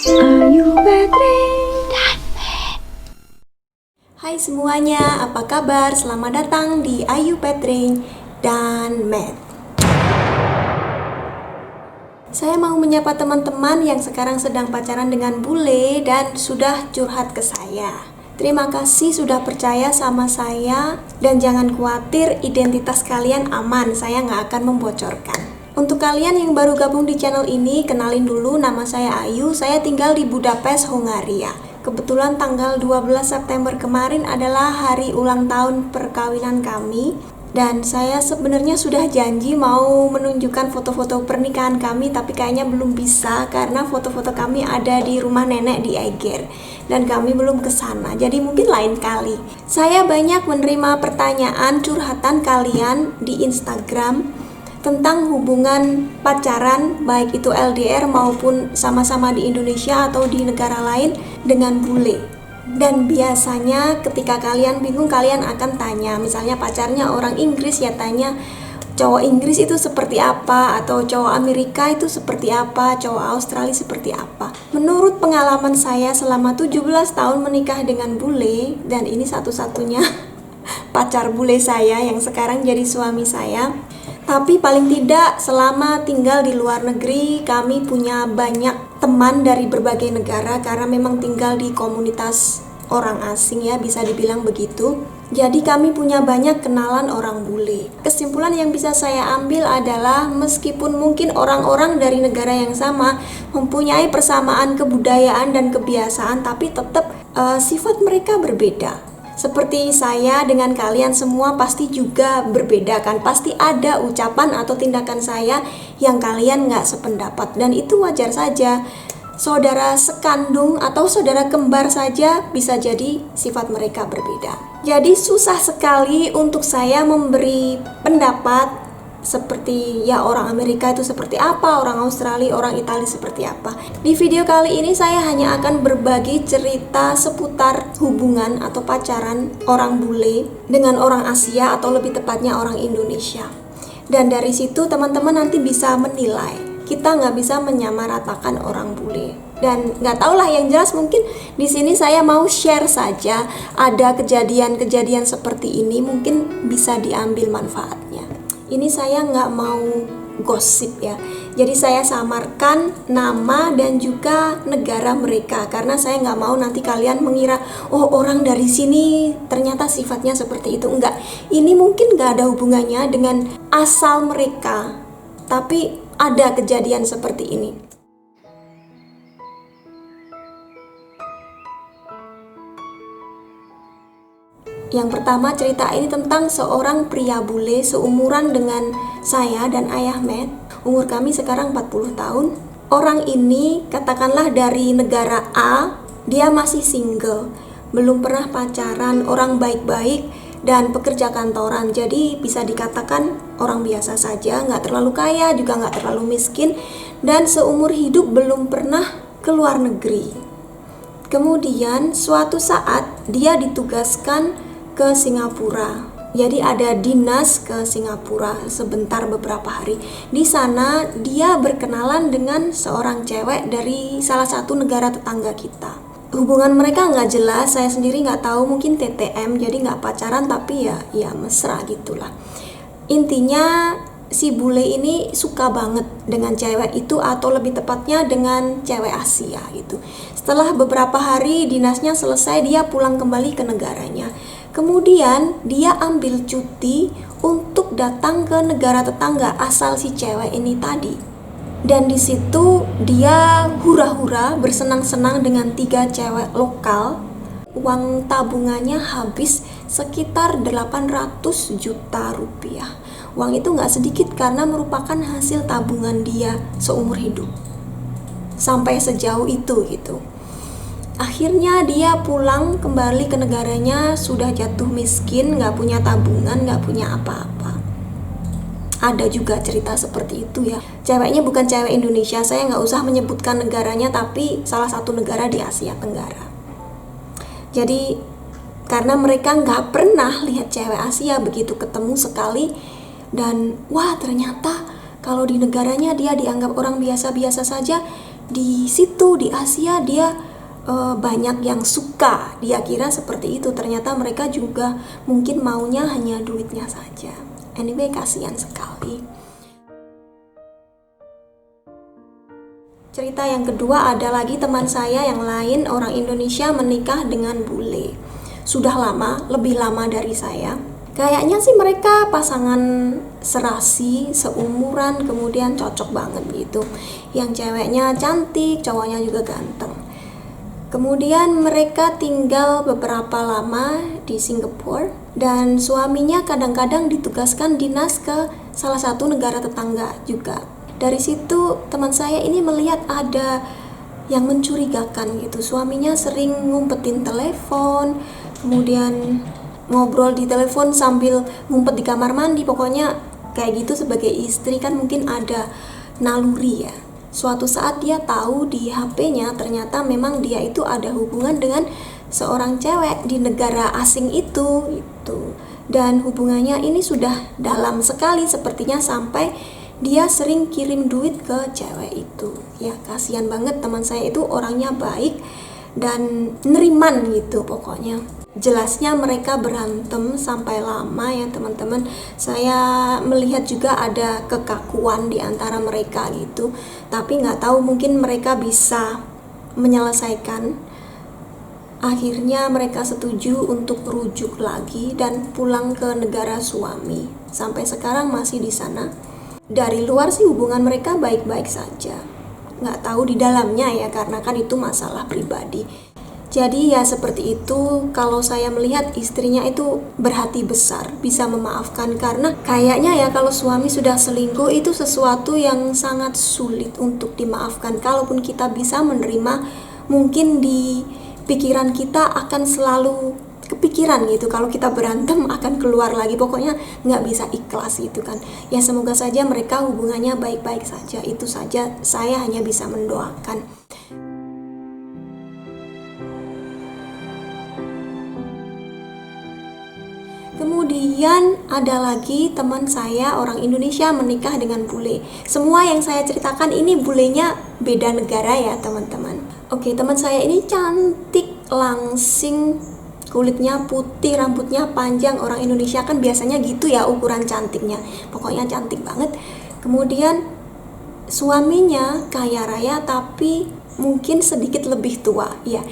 Ayu Petri. Hai semuanya, apa kabar? Selamat datang di Ayu Petri dan Matt. Saya mau menyapa teman-teman yang sekarang sedang pacaran dengan bule dan sudah curhat ke saya. Terima kasih sudah percaya sama saya dan jangan khawatir, identitas kalian aman, saya nggak akan membocorkan. Untuk kalian yang baru gabung di channel ini, kenalin dulu, nama saya Ayu, saya tinggal di Budapest, Hongaria. Kebetulan tanggal 12 September kemarin adalah hari ulang tahun perkawinan kami. Dan saya sebenarnya sudah janji mau menunjukkan foto-foto pernikahan kami, tapi kayaknya belum bisa karena foto-foto kami ada di rumah nenek di Eger dan kami belum ke sana. Jadi mungkin lain kali. Saya banyak menerima pertanyaan curhatan kalian di Instagram tentang hubungan pacaran, baik itu LDR maupun sama-sama di Indonesia atau di negara lain dengan bule. Dan biasanya ketika kalian bingung, kalian akan tanya, misalnya pacarnya orang Inggris, ya tanya cowok Inggris itu seperti apa, atau cowok Amerika itu seperti apa, cowok Australia seperti apa. Menurut pengalaman saya selama 17 tahun menikah dengan bule, dan ini satu-satunya pacar bule saya yang sekarang jadi suami saya. Tapi paling tidak selama tinggal di luar negeri, kami punya banyak teman dari berbagai negara karena memang tinggal di komunitas orang asing, ya bisa dibilang begitu. Jadi kami punya banyak kenalan orang bule. Kesimpulan yang bisa saya ambil adalah meskipun mungkin orang-orang dari negara yang sama mempunyai persamaan kebudayaan dan kebiasaan, tapi tetap sifat mereka berbeda. Seperti saya dengan kalian semua pasti juga berbeda kan. Pasti ada ucapan atau tindakan saya yang kalian nggak sependapat. Dan itu wajar saja. Saudara sekandung atau saudara kembar saja bisa jadi sifat mereka berbeda. Jadi susah sekali untuk saya memberi pendapat seperti ya orang Amerika itu seperti apa, orang Australia, orang Italia seperti apa. Di video kali ini saya hanya akan berbagi cerita seputar hubungan atau pacaran orang bule dengan orang Asia atau lebih tepatnya orang Indonesia. Dan dari situ teman-teman nanti bisa menilai. Kita nggak bisa menyamaratakan orang bule. Dan nggak tahu lah, yang jelas mungkin di sini saya mau share saja, ada kejadian-kejadian seperti ini mungkin bisa diambil manfaatnya. Ini saya nggak mau gosip ya, jadi saya samarkan nama dan juga negara mereka karena saya nggak mau nanti kalian mengira oh orang dari sini ternyata sifatnya seperti itu. Enggak, ini mungkin nggak ada hubungannya dengan asal mereka, tapi ada kejadian seperti ini. Yang pertama, cerita ini tentang seorang pria bule seumuran dengan saya dan ayah Matt. Umur kami sekarang 40 tahun. Orang ini katakanlah dari negara A, dia masih single, belum pernah pacaran, orang baik-baik dan pekerja kantoran. Jadi bisa dikatakan orang biasa saja, nggak terlalu kaya juga nggak terlalu miskin, dan seumur hidup belum pernah ke luar negeri. Kemudian suatu saat dia ditugaskan ke Singapura. Jadi ada dinas ke Singapura sebentar beberapa hari. Di sana dia berkenalan dengan seorang cewek dari salah satu negara tetangga kita. Hubungan mereka nggak jelas, saya sendiri nggak tahu, mungkin TTM, jadi nggak pacaran tapi ya mesra gitulah. Intinya si bule ini suka banget dengan cewek itu, atau lebih tepatnya dengan cewek Asia gitu. Setelah beberapa hari dinasnya selesai, dia pulang kembali ke negaranya. Kemudian dia ambil cuti untuk datang ke negara tetangga asal si cewek ini tadi. Dan di situ dia hura-hura bersenang-senang dengan 3 cewek lokal. Uang tabungannya habis sekitar 800 juta rupiah. Uang itu gak sedikit karena merupakan hasil tabungan dia seumur hidup. Sampai sejauh itu gitu. Akhirnya dia pulang kembali ke negaranya, sudah jatuh miskin, gak punya tabungan, gak punya apa-apa. Ada juga cerita seperti itu ya. Ceweknya bukan cewek Indonesia, saya gak usah menyebutkan negaranya, tapi salah satu negara di Asia Tenggara. Jadi karena mereka gak pernah lihat cewek Asia, begitu ketemu sekali, dan wah ternyata kalau di negaranya dia dianggap orang biasa-biasa saja, di situ di Asia dia banyak yang suka. Dia kira seperti itu, ternyata mereka juga mungkin maunya hanya duitnya saja. Anyway, kasihan sekali. Cerita yang kedua, ada lagi teman saya yang lain, orang Indonesia, menikah dengan bule. Sudah lama, lebih lama dari saya. Kayaknya sih mereka pasangan serasi, seumuran, kemudian cocok banget gitu. Yang ceweknya cantik, cowoknya juga ganteng. Kemudian mereka tinggal beberapa lama di Singapura, dan suaminya kadang-kadang ditugaskan dinas ke salah satu negara tetangga juga. Dari situ teman saya ini melihat ada yang mencurigakan gitu. Suaminya sering ngumpetin telepon, kemudian ngobrol di telepon sambil ngumpet di kamar mandi. Pokoknya kayak gitu. Sebagai istri kan mungkin ada naluri ya. Suatu saat dia tahu di HP-nya ternyata memang dia itu ada hubungan dengan seorang cewek di negara asing itu gitu. Dan hubungannya ini sudah dalam sekali, sepertinya sampai dia sering kirim duit ke cewek itu. Ya kasihan banget, teman saya itu orangnya baik dan neriman gitu pokoknya. Jelasnya mereka berantem sampai lama ya teman-teman. Saya melihat juga ada kekakuan di antara mereka gitu. Tapi nggak tahu, mungkin mereka bisa menyelesaikan. Akhirnya mereka setuju untuk rujuk lagi dan pulang ke negara suami. Sampai sekarang masih di sana. Dari luar sih hubungan mereka baik-baik saja. Nggak tahu di dalamnya ya, karena kan itu masalah pribadi. Jadi ya seperti itu. Kalau saya melihat istrinya itu berhati besar, bisa memaafkan, karena kayaknya ya kalau suami sudah selingkuh itu sesuatu yang sangat sulit untuk dimaafkan. Kalaupun kita bisa menerima, mungkin di pikiran kita akan selalu kepikiran gitu, kalau kita berantem akan keluar lagi. Pokoknya nggak bisa ikhlas gitu kan. Ya semoga saja mereka hubungannya baik-baik saja. Itu saja, saya hanya bisa mendoakan. Kemudian ada lagi teman saya orang Indonesia menikah dengan bule. Semua yang saya ceritakan ini bulenya beda negara ya teman-teman. Oke, teman saya ini cantik, langsing, kulitnya putih, rambutnya panjang. Orang Indonesia kan biasanya gitu ya ukuran cantiknya. Pokoknya cantik banget. Kemudian suaminya kaya raya tapi mungkin sedikit lebih tua. Ya,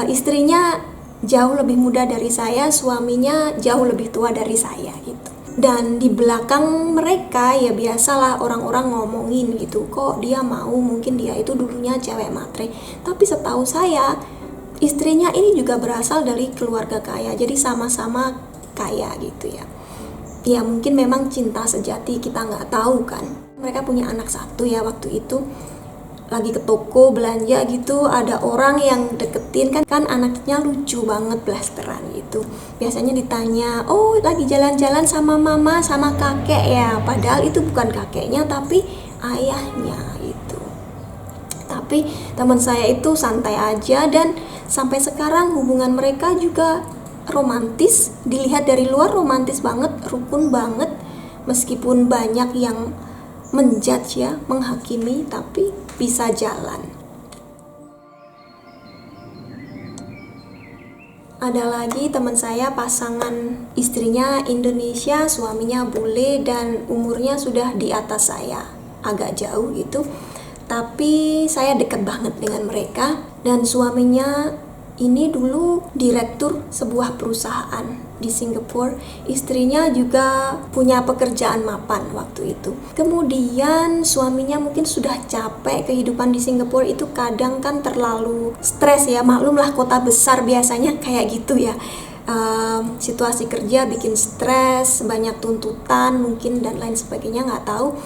istrinya jauh lebih muda dari saya, suaminya jauh lebih tua dari saya gitu. Dan di belakang mereka ya biasalah orang-orang ngomongin gitu, kok dia mau, mungkin dia itu dulunya cewek matre. Tapi setahu saya istrinya ini juga berasal dari keluarga kaya, jadi sama-sama kaya gitu ya. Ya mungkin memang cinta sejati, kita nggak tahu kan. Mereka punya anak satu ya. Waktu itu lagi ke toko belanja gitu, ada orang yang deketin, kan anaknya lucu banget, blasteran gitu. Biasanya ditanya, oh lagi jalan-jalan sama mama sama kakek ya, padahal itu bukan kakeknya tapi ayahnya itu. Tapi teman saya itu santai aja, dan sampai sekarang hubungan mereka juga romantis. Dilihat dari luar romantis banget, rukun banget, meskipun banyak yang menjudge ya, menghakimi, tapi bisa jalan. Ada lagi teman saya, pasangan istrinya Indonesia, suaminya bule, dan umurnya sudah di atas saya, agak jauh gitu. Tapi saya dekat banget dengan mereka, dan suaminya ini dulu direktur sebuah perusahaan di Singapura. Istrinya juga punya pekerjaan mapan waktu itu. Kemudian suaminya mungkin sudah capek, kehidupan di Singapura itu kadang kan terlalu stres ya, maklumlah kota besar biasanya kayak gitu ya. Situasi kerja bikin stres, banyak tuntutan mungkin dan lain sebagainya, nggak tahu.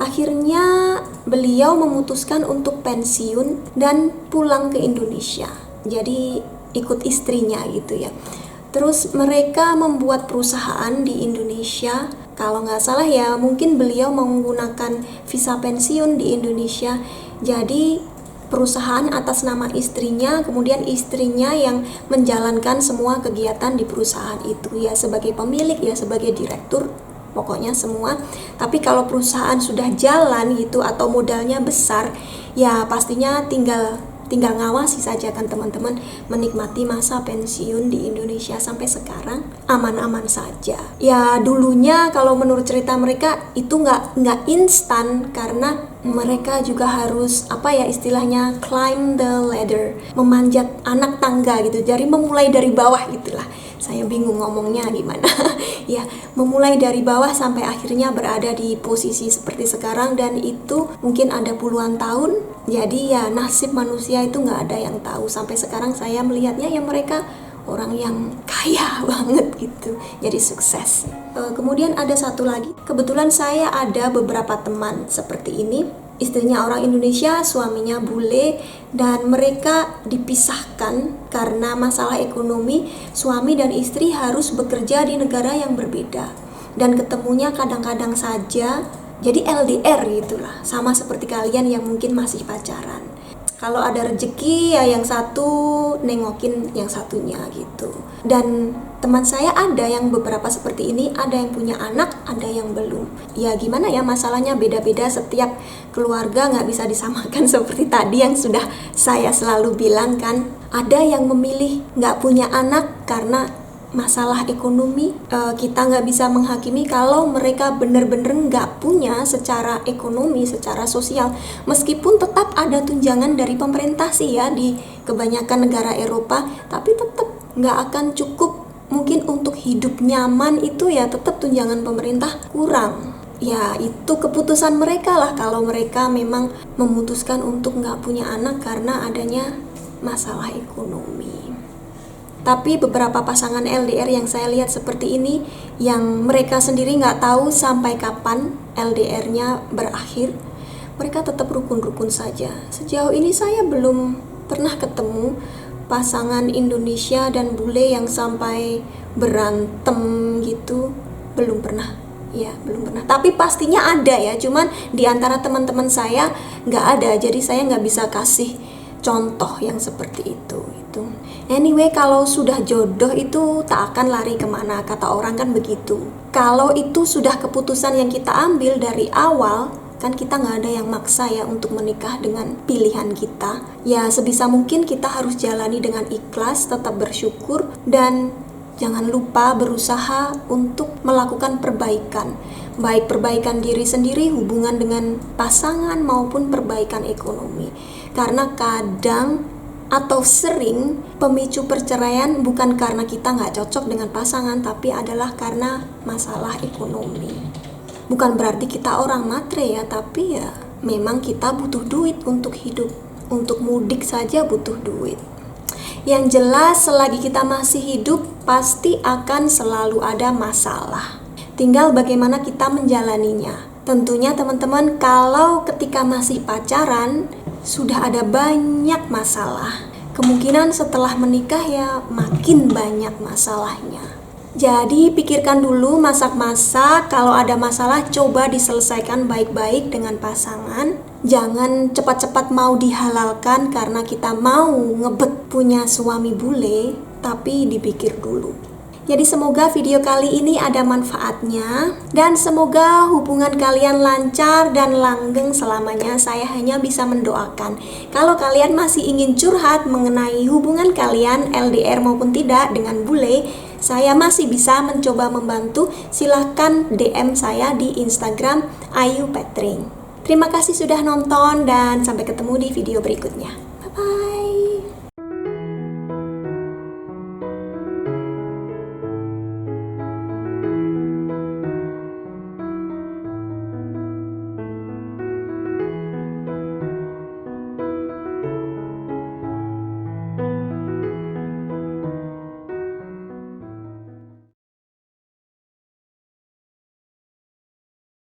Akhirnya beliau memutuskan untuk pensiun dan pulang ke Indonesia. Jadi ikut istrinya gitu ya. Terus mereka membuat perusahaan di Indonesia. Kalau nggak salah ya, mungkin beliau menggunakan visa pensiun di Indonesia. Jadi perusahaan atas nama istrinya, kemudian istrinya yang menjalankan semua kegiatan di perusahaan itu ya, sebagai pemilik ya, sebagai direktur. pokoknya semua. Tapi kalau perusahaan sudah jalan gitu atau modalnya besar, ya pastinya tinggal ngawasi saja kan teman-teman, menikmati masa pensiun di Indonesia sampai sekarang aman-aman saja. Ya dulunya kalau menurut cerita mereka itu nggak instan, karena mereka juga harus istilahnya climb the ladder, memanjat anak tangga gitu. Jadi memulai dari bawah gitulah. Saya bingung ngomongnya gimana. Ya, memulai dari bawah sampai akhirnya berada di posisi seperti sekarang, dan itu mungkin ada puluhan tahun. Jadi ya nasib manusia itu nggak ada yang tahu. Sampai sekarang saya melihatnya ya mereka orang yang kaya banget gitu, jadi sukses. Kemudian ada satu lagi, kebetulan saya ada beberapa teman seperti ini. Istrinya orang Indonesia, suaminya bule, dan mereka dipisahkan karena masalah ekonomi. Suami dan istri harus bekerja di negara yang berbeda, dan ketemunya kadang-kadang saja. Jadi LDR gitulah, sama seperti kalian yang mungkin masih pacaran. Kalau ada rezeki ya yang satu nengokin yang satunya gitu. Dan teman saya ada yang beberapa seperti ini, ada yang punya anak, ada yang belum. Ya gimana ya, masalahnya beda-beda, setiap keluarga nggak bisa disamakan seperti tadi yang sudah saya selalu bilang kan. Ada yang memilih nggak punya anak karena masalah ekonomi. Kita nggak bisa menghakimi kalau mereka benar-benar nggak punya secara ekonomi, secara sosial, meskipun tetap ada tunjangan dari pemerintah sih ya di kebanyakan negara Eropa, tapi tetap nggak akan cukup mungkin untuk hidup nyaman. Itu ya tetap tunjangan pemerintah kurang. Ya itu keputusan mereka lah kalau mereka memang memutuskan untuk nggak punya anak karena adanya masalah ekonomi. Tapi beberapa pasangan LDR yang saya lihat seperti ini, yang mereka sendiri nggak tahu sampai kapan LDR-nya berakhir, mereka tetap rukun-rukun saja. Sejauh ini saya belum pernah ketemu pasangan Indonesia dan bule yang sampai berantem gitu, belum pernah. Ya, belum pernah. Tapi pastinya ada ya, cuman di antara teman-teman saya nggak ada, jadi saya nggak bisa kasih contoh yang seperti itu. Anyway, kalau sudah jodoh itu tak akan lari kemana, kata orang kan begitu. Kalau itu sudah keputusan yang kita ambil dari awal, kan kita nggak ada yang maksa ya untuk menikah dengan pilihan kita. Ya sebisa mungkin kita harus jalani dengan ikhlas, tetap bersyukur, dan jangan lupa berusaha untuk melakukan perbaikan, baik perbaikan diri sendiri, hubungan dengan pasangan, maupun perbaikan ekonomi. Karena kadang atau sering pemicu perceraian bukan karena kita nggak cocok dengan pasangan, tapi adalah karena masalah ekonomi. Bukan berarti kita orang matre ya, tapi ya memang kita butuh duit untuk hidup. Untuk mudik saja butuh duit. Yang jelas selagi kita masih hidup pasti akan selalu ada masalah. Tinggal bagaimana kita menjalaninya. Tentunya teman-teman, kalau ketika masih pacaran sudah ada banyak masalah, kemungkinan setelah menikah ya makin banyak masalahnya. Jadi pikirkan dulu masak-masak, kalau ada masalah coba diselesaikan baik-baik dengan pasangan. Jangan cepat-cepat mau dihalalkan karena kita mau ngebet punya suami bule, tapi dipikir dulu. Jadi semoga video kali ini ada manfaatnya, dan semoga hubungan kalian lancar dan langgeng selamanya. Saya hanya bisa mendoakan. Kalau kalian masih ingin curhat mengenai hubungan kalian LDR maupun tidak dengan bule, saya masih bisa mencoba membantu. Silahkan DM saya di Instagram Ayu Petring. Terima kasih sudah nonton dan sampai ketemu di video berikutnya.